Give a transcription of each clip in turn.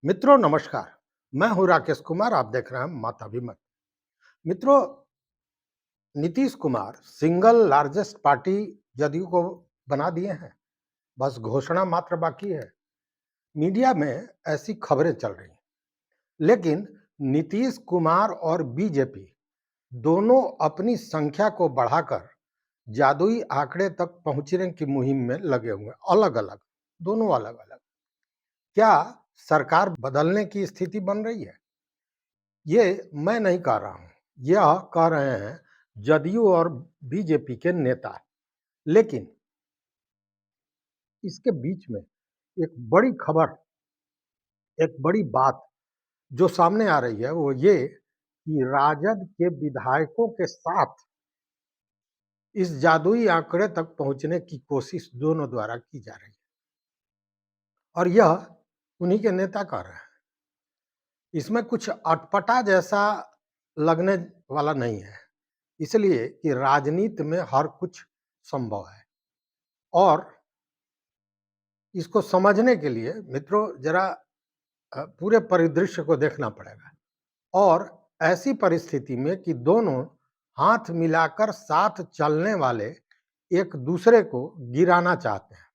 मित्रों नमस्कार। मैं हूं राकेश कुमार। आप देख रहे हैं माता विमत। मित्रों, Nitish Kumar single largest party JDU को बना दिए हैं। बस घोषणा मात्र बाकी है। मीडिया में ऐसी खबरें चल रही हैं, लेकिन नीतीश कुमार और बीजेपी दोनों अपनी संख्या को बढ़ाकर जादुई आंकड़े तक पहुंचने की मुहिम में लगे हुए हैं। अलग अलग, दोनों अलग अलग। क्या सरकार बदलने की स्थिति बन रही है? ये मैं नहीं कह रहा हूं, यह कह रहे हैं जदयू और बीजेपी के नेता। लेकिन इसके बीच में एक बड़ी खबर, एक बड़ी बात जो सामने आ रही है वो ये कि राजद के विधायकों के साथ इस जादुई आंकड़े तक पहुंचने की कोशिश दोनों द्वारा की जा रही है, और यह उन्हीं के नेता कर रहे हैं। इसमें कुछ अटपटा जैसा लगने वाला नहीं है, इसलिए कि राजनीति में हर कुछ संभव है। और इसको समझने के लिए मित्रों जरा पूरे परिदृश्य को देखना पड़ेगा। और ऐसी परिस्थिति में कि दोनों हाथ मिलाकर साथ चलने वाले एक दूसरे को गिराना चाहते हैं।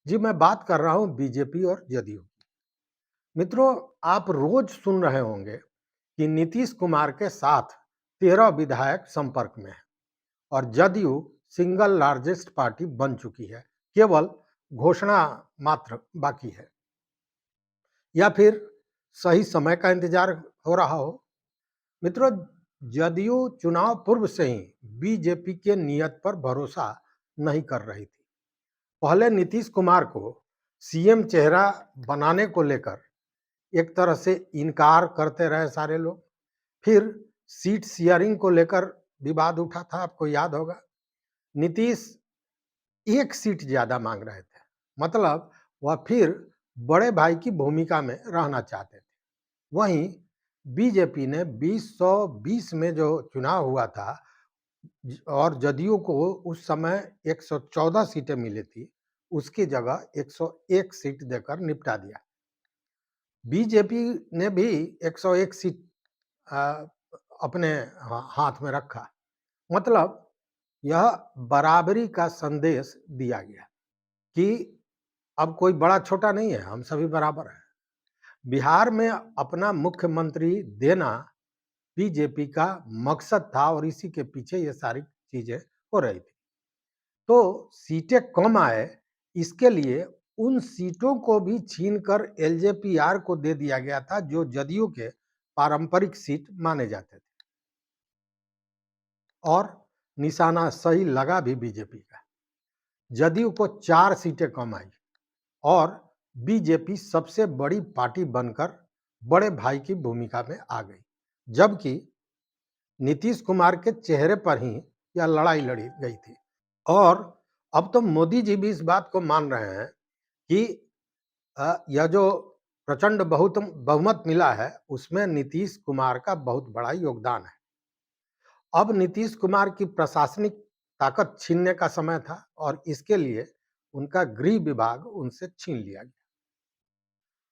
जी, मैं बात कर रहा हूं बीजेपी और जदयू की। मित्रों, आप रोज सुन रहे होंगे कि नीतीश कुमार के साथ 13 विधायक संपर्क में हैं और जदयू सिंगल लार्जेस्ट पार्टी बन चुकी है। केवल घोषणा मात्र बाकी है, या फिर सही समय का इंतजार हो रहा हो। मित्रों, जदयू चुनाव पूर्व से ही बीजेपी के नियत पर भरोसा नहीं कर रही थी। पहले नीतीश कुमार को सीएम चेहरा बनाने को लेकर एक तरह से इनकार करते रहे सारे लोग। फिर सीट शेयरिंग को लेकर विवाद उठा था, आपको याद होगा। नीतीश एक सीट ज्यादा मांग रहे थे, मतलब वह फिर बड़े भाई की भूमिका में रहना चाहते थे। वहीं बीजेपी ने 2020 में जो चुनाव हुआ था और जदयू को उस समय 114 सीटें मिली थी, उसकी जगह 101 सीट देकर निपटा दिया। बीजेपी ने भी 101 सीट अ, अपने हाथ में रखा। मतलब यह बराबरी का संदेश दिया गया कि अब कोई बड़ा छोटा नहीं है, हम सभी बराबर हैं। बिहार में अपना मुख्यमंत्री देना बीजेपी का मकसद था और इसी के पीछे ये सारी चीजें हो रही थी। तो सीटें कम आए, इसके लिए उन सीटों को भी छीनकर एलजेपीआर को दे दिया गया था, जो जदयू के पारंपरिक सीट माने जाते थे। और निशाना सही लगा भी बीजेपी का। जदयू को 4 सीटें कम आई और बीजेपी सबसे बड़ी पार्टी बनकर बड़े भाई की भूमिका में आ गई, जबकि नीतीश कुमार के चेहरे पर ही यह लड़ाई लड़ी गई थी। और अब तो मोदी जी भी इस बात को मान रहे हैं कि यह जो प्रचंड बहुत बहुमत मिला है उसमें नीतीश कुमार का बहुत बड़ा योगदान है। अब नीतीश कुमार की प्रशासनिक ताकत छीनने का समय था और इसके लिए उनका गृह विभाग उनसे छीन लिया गया।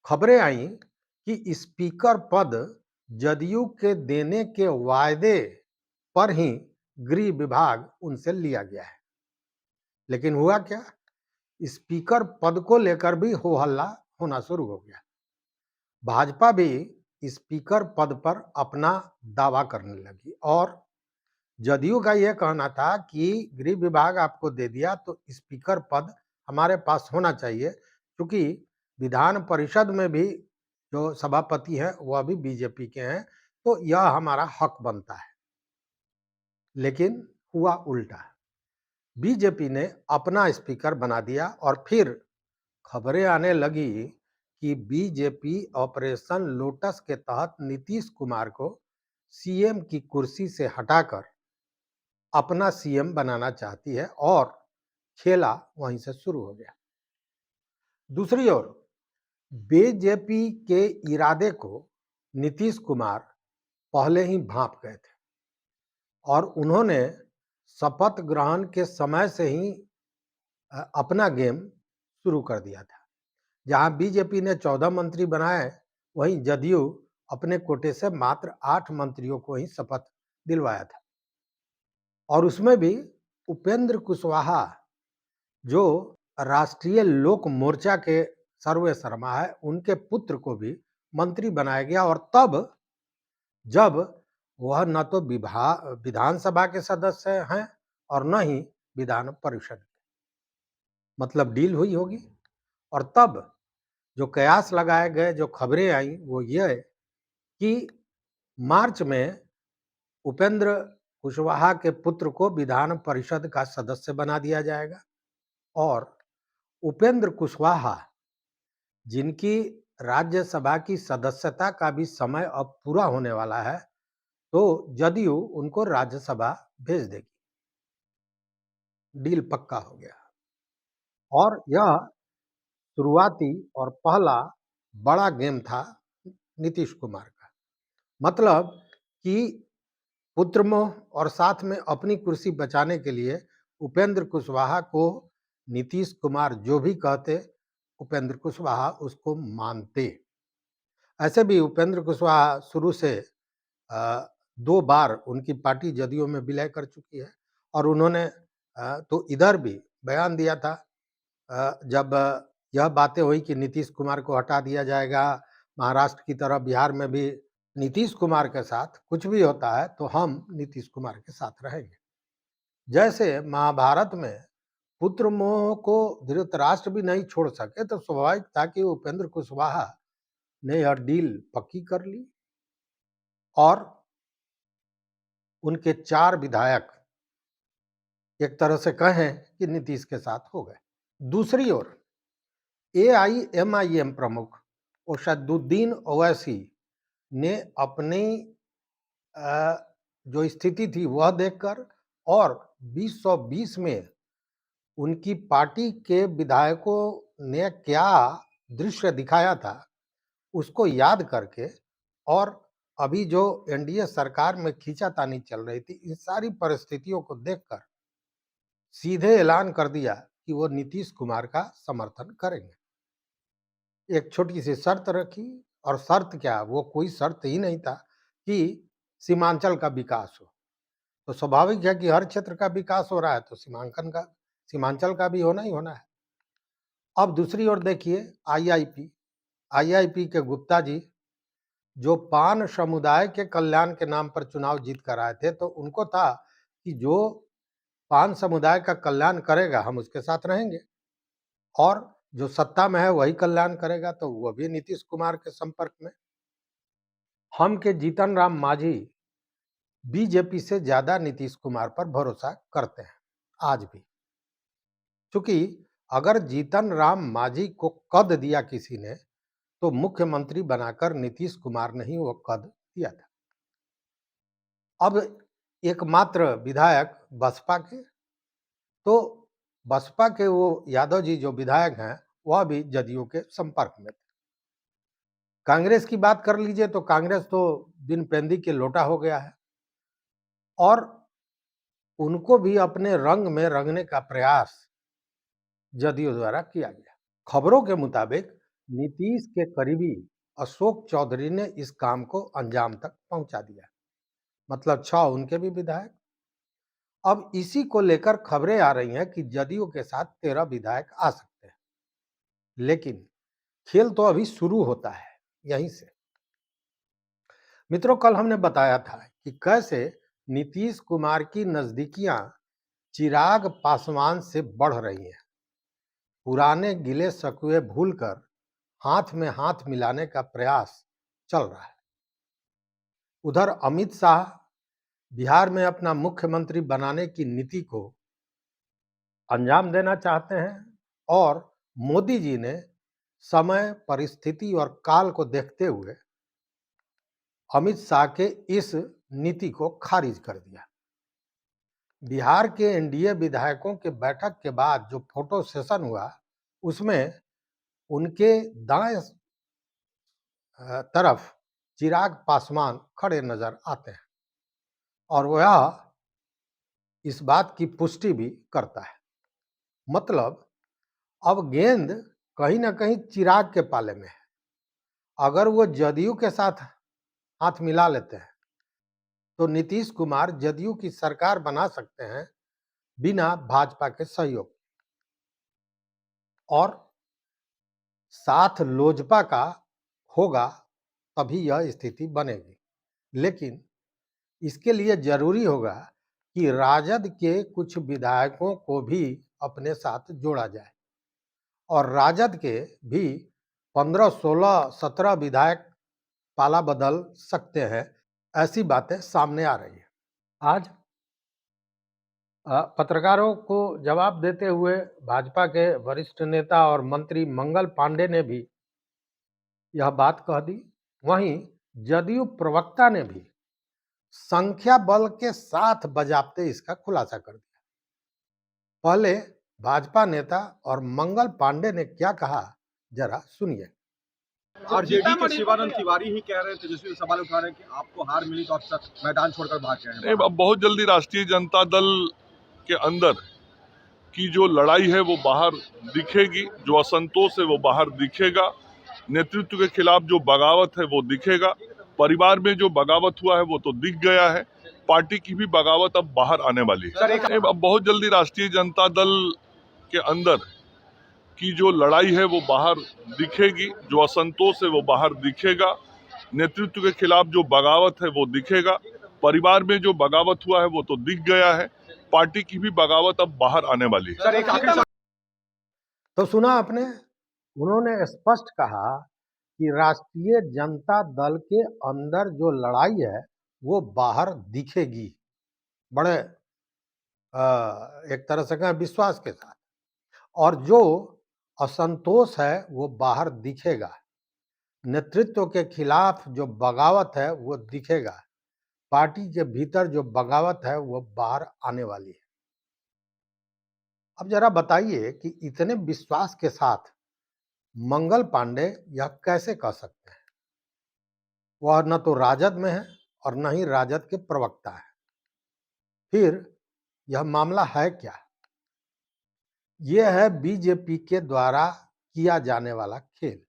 खबरें आई कि स्पीकर पद जदयू के देने के वायदे पर ही गृह विभाग उनसे लिया गया है। लेकिन हुआ क्या? स्पीकर पद को लेकर भी हो हल्ला होना शुरू हो गया। भाजपा भी स्पीकर पद पर अपना दावा करने लगी और जदयू का यह कहना था कि गृह विभाग आपको दे दिया तो स्पीकर पद हमारे पास होना चाहिए, क्योंकि विधान परिषद में भी जो सभापति हैं वह भी बीजेपी के हैं, तो यह हमारा हक बनता है। लेकिन हुआ उल्टा। बीजेपी ने अपना स्पीकर बना दिया और फिर खबरें आने लगी कि बीजेपी ऑपरेशन लोटस के तहत नीतीश कुमार को सीएम की कुर्सी से हटाकर अपना सीएम बनाना चाहती है और खेला वहीं से शुरू हो गया। दूसरी ओर बीजेपी के इरादे को नीतीश कुमार पहले ही भांप गए थे और उन्होंने शपथ ग्रहण के समय से ही अपना गेम शुरू कर दिया था। जहां बीजेपी ने 14 मंत्री बनाए, वहीं जदयू अपने कोटे से मात्र 8 मंत्रियों को ही शपथ दिलवाया था और उसमें भी उपेंद्र कुशवाहा जो राष्ट्रीय लोक मोर्चा के सर्वे शर्मा है, उनके पुत्र को भी मंत्री बनाया गया और तब जब वह न तो विधानसभा के सदस्य हैं और न ही विधान परिषद के। मतलब डील हुई होगी और तब जो कयास लगाए गए, जो खबरें आई वो ये कि मार्च में उपेंद्र कुशवाहा के पुत्र को विधान परिषद का सदस्य बना दिया जाएगा और उपेंद्र कुशवाहा जिनकी राज्यसभा की सदस्यता का भी समय अब पूरा होने वाला है, तो जदयू उनको राज्यसभा भेज देगी। डील पक्का हो गया और यह शुरुआती और पहला बड़ा गेम था नीतीश कुमार का। मतलब कि पुत्रमोह और साथ में अपनी कुर्सी बचाने के लिए उपेंद्र कुशवाहा को नीतीश कुमार जो भी कहते, उपेंद्र कुशवाहा उसको मानते। ऐसे भी उपेंद्र कुशवाहा शुरू से 2 बार उनकी पार्टी जदयू में विलय कर चुकी है और उन्होंने तो इधर भी बयान दिया था जब यह बातें हुई कि नीतीश कुमार को हटा दिया जाएगा, महाराष्ट्र की तरह बिहार में भी नीतीश कुमार के साथ कुछ भी होता है तो हम नीतीश कुमार के साथ रहेंगे। जैसे महाभारत में पुत्र मोह को धृतराष्ट्र भी नहीं छोड़ सके तो स्वाभाविक था कि उपेंद्र कुशवाहा ने यह डील पक्की कर ली और उनके 4 विधायक एक तरह से कहें कि नीतीश के साथ हो गए। दूसरी ओर एआईएमआईएम प्रमुख असदुद्दीन ओवैसी ने अपनी जो स्थिति थी वह देखकर और 2020 में उनकी पार्टी के विधायकों ने क्या दृश्य दिखाया था उसको याद करके और अभी जो एनडीए सरकार में खींचातानी चल रही थी, इन सारी परिस्थितियों को देखकर सीधे ऐलान कर दिया कि वो नीतीश कुमार का समर्थन करेंगे। एक छोटी सी शर्त रखी और शर्त क्या, वो कोई शर्त ही नहीं था कि सीमांचल का विकास हो। तो स्वाभाविक है कि हर क्षेत्र का विकास हो रहा है तो सीमांचल का भी होना ही होना है। अब दूसरी ओर देखिए आईआईपी के गुप्ता जी जो पान समुदाय के कल्याण के नाम पर चुनाव जीत कर आए थे, तो उनको था कि जो पान समुदाय का कल्याण करेगा हम उसके साथ रहेंगे और जो सत्ता में है वही कल्याण करेगा, तो वो भी नीतीश कुमार के संपर्क में। हम के जीतन राम मांझी बीजेपी से ज्यादा नीतीश कुमार पर भरोसा करते हैं आज भी, क्योंकि अगर जीतन राम मांझी को कद दिया किसी ने तो मुख्यमंत्री बनाकर नीतीश कुमार ने ही वो कद दिया था। अब एकमात्र विधायक बसपा के, तो बसपा के वो यादव जी जो विधायक हैं वह भी जदयू के संपर्क में थे। कांग्रेस की बात कर लीजिए तो कांग्रेस तो बिन पेंदी के लोटा हो गया है और उनको भी अपने रंग में रंगने का प्रयास जदयू द्वारा किया गया। खबरों के मुताबिक नीतीश के करीबी अशोक चौधरी ने इस काम को अंजाम तक पहुंचा दिया। मतलब 6 उनके भी विधायक। अब इसी को लेकर खबरें आ रही हैं कि जदयू के साथ 13 विधायक आ सकते हैं, लेकिन खेल तो अभी शुरू होता है यहीं से। मित्रों, कल हमने बताया था कि कैसे नीतीश कुमार की नजदीकियां चिराग पासवान से बढ़ रही हैं। पुराने गिले शकुए भूलकर हाथ में हाथ मिलाने का प्रयास चल रहा है। उधर अमित शाह बिहार में अपना मुख्यमंत्री बनाने की नीति को अंजाम देना चाहते हैं और मोदी जी ने समय, परिस्थिति और काल को देखते हुए अमित शाह के इस नीति को खारिज कर दिया। बिहार के एनडीए विधायकों के बैठक के बाद जो फोटो सेशन हुआ उसमें उनके दाएं तरफ चिराग पासवान खड़े नजर आते हैं और वह इस बात की पुष्टि भी करता है। मतलब अब गेंद कहीं ना कहीं चिराग के पाले में है अगर वो जदयू के साथ हाथ मिला लेते हैं तो नीतीश कुमार जदयू की सरकार बना सकते हैं बिना भाजपा के सहयोग, और साथ लोजपा का होगा तभी यह स्थिति बनेगी। लेकिन इसके लिए जरूरी होगा कि राजद के कुछ विधायकों को भी अपने साथ जोड़ा जाए, और राजद के भी 15, 16, 17 विधायक पाला बदल सकते हैं, ऐसी बातें सामने आ रही है। आज पत्रकारों को जवाब देते हुए भाजपा के वरिष्ठ नेता और मंत्री मंगल पांडे ने भी यह बात कह दी। वहीं जदयू प्रवक्ता ने भी संख्या बल के साथ बजाबते इसका खुलासा कर दिया। पहले भाजपा नेता और मंगल पांडे ने क्या कहा, जरा सुनिए। आरजेडी के शिवानंद तिवारी ही कह रहे थे, जिसमें सवाल उठा रहे हैं कि आपको हार मिली तो आप मैदान छोड़कर भाग गए। अब बहुत जल्दी राष्ट्रीय जनता दल के अंदर की जो लड़ाई है वो बाहर दिखेगी, जो असंतोष है वो बाहर दिखेगा, नेतृत्व के खिलाफ जो बगावत है वो दिखेगा, परिवार में जो बगावत हुआ है वो तो दिख गया है, पार्टी की भी बगावत अब बाहर आने वाली है। अब बहुत जल्दी राष्ट्रीय जनता दल के अंदर की जो लड़ाई है वो बाहर दिखेगी, जो असंतोष है वो बाहर दिखेगा, नेतृत्व के खिलाफ जो बगावत है वो दिखेगा, परिवार में जो बगावत हुआ है वो तो दिख गया है, पार्टी की भी बगावत अब बाहर आने वाली है। तो सुना आपने, उन्होंने स्पष्ट कहा कि राष्ट्रीय जनता दल के अंदर जो लड़ाई है वो बाहर दिखेगी, बड़े एक तरह से कहें विश्वास के साथ, और जो असंतोष है वो बाहर दिखेगा, नेतृत्व के खिलाफ जो बगावत है वो दिखेगा, पार्टी के भीतर जो बगावत है वो बाहर आने वाली है। अब जरा बताइए कि इतने विश्वास के साथ मंगल पांडे यह कैसे कह सकते हैं? वह न तो राजद में है और न ही राजद के प्रवक्ता है। फिर यह मामला है क्या? यह है बीजेपी के द्वारा किया जाने वाला खेल।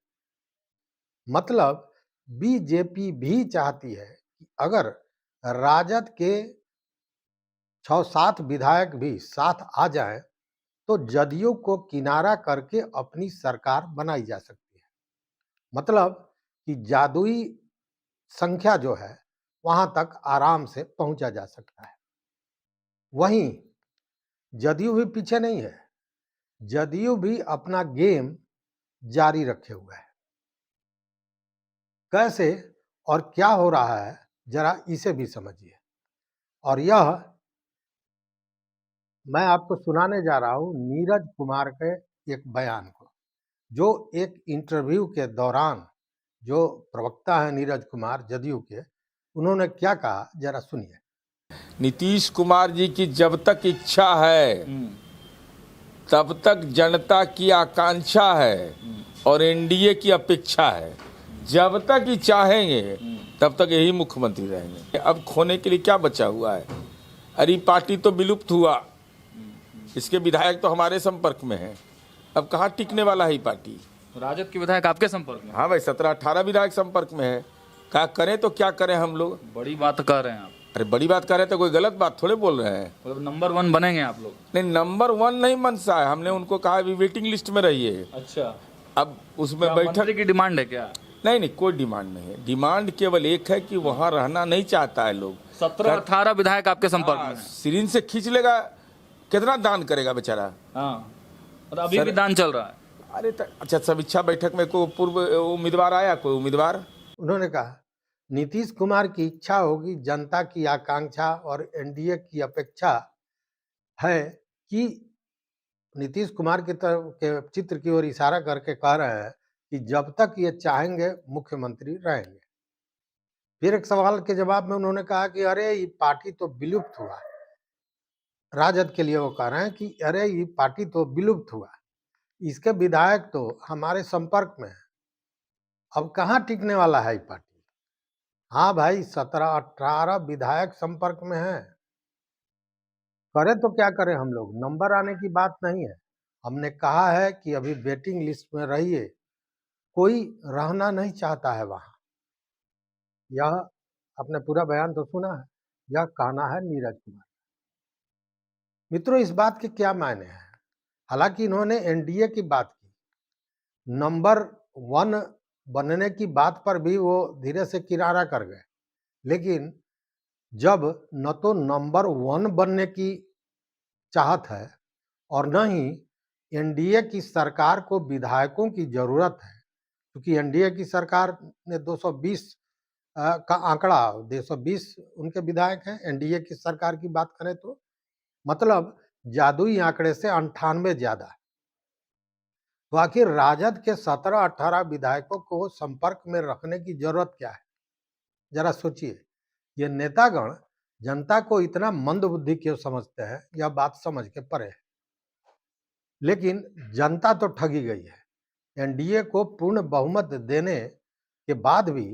मतलब बीजेपी भी चाहती है कि अगर राजद के 6-7 विधायक भी साथ आ जाएं तो जदयू को किनारा करके अपनी सरकार बनाई जा सकती है। मतलब कि जादुई संख्या जो है वहां तक आराम से पहुंचा जा सकता है। वहीं जदयू भी पीछे नहीं है, जदयू भी अपना गेम जारी रखे हुए है। कैसे और क्या हो रहा है जरा इसे भी समझिए, और यह मैं आपको सुनाने जा रहा हूं नीरज कुमार के एक बयान को, जो एक इंटरव्यू के दौरान जो प्रवक्ता है नीरज कुमार जदयू के, उन्होंने क्या कहा जरा सुनिए। नीतीश कुमार जी की जब तक इच्छा है तब तक जनता की आकांक्षा है और एनडीए की अपेक्षा है। जब तक ही चाहेंगे तब तक यही मुख्यमंत्री रहेंगे। अब खोने के लिए क्या बचा हुआ है? अरे पार्टी तो विलुप्त हुआ, इसके विधायक तो हमारे संपर्क में हैं। अब कहाँ टिकने वाला है ये पार्टी? राजद के विधायक आपके संपर्क में? हाँ भाई, 17-18 विधायक संपर्क में है। क्या करें तो क्या करें हम लोग? बड़ी बात कर रहे हैं आप। अरे बड़ी बात कर रहे हैं तो कोई गलत बात थोड़े बोल रहे हैं। मतलब नंबर 1 बनेंगे आप लोग? नहीं, नंबर 1 नहीं मनसा है। हमने उनको कहा अभी वेटिंग लिस्ट में रहिए। अच्छा, अब उसमें बैठक की डिमांड है क्या? नहीं, कोई डिमांड नहीं है। डिमांड केवल एक है कि वहाँ रहना नहीं चाहता है लोग। 17-18 विधायक आपके संपर्क में? सिरिंज से खींच लेगा, कितना दान करेगा बेचारा? हाँ, और अभी भी दान चल रहा है। अरे अच्छा, समीक्षा बैठक में कोई पूर्व उम्मीदवार आया? कोई उम्मीदवार? उन्होंने कहा नीतीश कुमार की इच्छा होगी, जनता की आकांक्षा और एनडीए की अपेक्षा है कि नीतीश कुमार की तरफ के चित्र की ओर इशारा करके कह रहे हैं कि जब तक ये चाहेंगे मुख्यमंत्री रहेंगे। फिर एक सवाल के जवाब में उन्होंने कहा कि अरे ये पार्टी तो विलुप्त हुआ। राजद के लिए वो कह रहे हैं कि अरे ये पार्टी तो विलुप्त हुआ, इसके विधायक तो हमारे संपर्क में है, अब कहाँ टिकने वाला है ये पार्टी? हाँ भाई, 17-18 विधायक संपर्क में हैं। करें तो क्या करें हम लोग, नंबर आने की बात नहीं है। हमने कहा है कि अभी वेटिंग लिस्ट में रहिए, कोई रहना नहीं चाहता है वहां। यह आपने पूरा बयान तो सुना है, यह कहना है नीरज कुमार। मित्रों, इस बात के क्या मायने हैं? हालांकि इन्होंने एनडीए की बात की, नंबर 1 बनने की बात पर भी वो धीरे से किनारा कर गए, लेकिन जब न तो नंबर 1 बनने की चाहत है और न ही एनडीए की सरकार को विधायकों की जरूरत है, क्योंकि एनडीए की सरकार ने 220 का आंकड़ा, 220 उनके विधायक हैं। एनडीए की सरकार की बात करें तो मतलब जादुई आंकड़े से 98 ज्यादा। तो आखिर राजद के 17-18 विधायकों को संपर्क में रखने की जरूरत क्या है? जरा सोचिए। ये नेतागण जनता को इतना मंदबुद्धि क्यों समझते हैं, यह बात समझ के परे है। लेकिन जनता तो ठगी गई है। एनडीए को पूर्ण बहुमत देने के बाद भी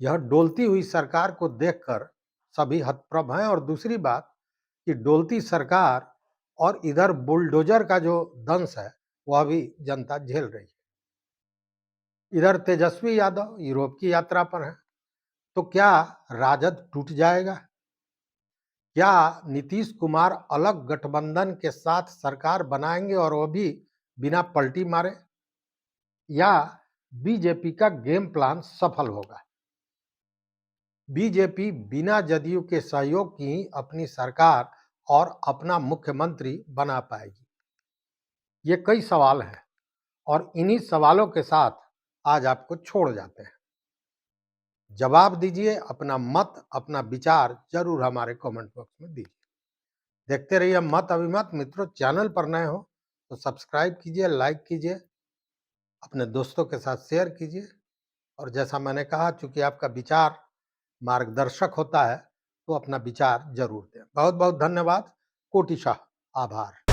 यह डोलती हुई सरकार को देखकर सभी हतप्रभ हैं। और दूसरी बात कि डोलती सरकार और इधर बुलडोजर का जो दंश है वह भी जनता झेल रही है। इधर तेजस्वी यादव यूरोप की यात्रा पर है, तो क्या राजद टूट जाएगा? क्या नीतीश कुमार अलग गठबंधन के साथ सरकार बनाएंगे और वो भी बिना पलटी मारे, या बीजेपी का गेम प्लान सफल होगा? बीजेपी बिना जदयू के सहयोग की ही अपनी सरकार और अपना मुख्यमंत्री बना पाएगी। ये कई सवाल हैं और इन्हीं सवालों के साथ आज आपको छोड़ जाते हैं। जवाब दीजिए, अपना मत, अपना विचार जरूर हमारे कमेंट बॉक्स में दीजिए। देखते रहिए मत अभिमत। मित्रों, चैनल पर नए हो तो सब्सक्राइब कीजिए, लाइक कीजिए, अपने दोस्तों के साथ शेयर कीजिए। और जैसा मैंने कहा, चूंकि आपका विचार मार्गदर्शक होता है, तो अपना विचार जरूर दें। बहुत बहुत धन्यवाद। कोटिशाह आभार।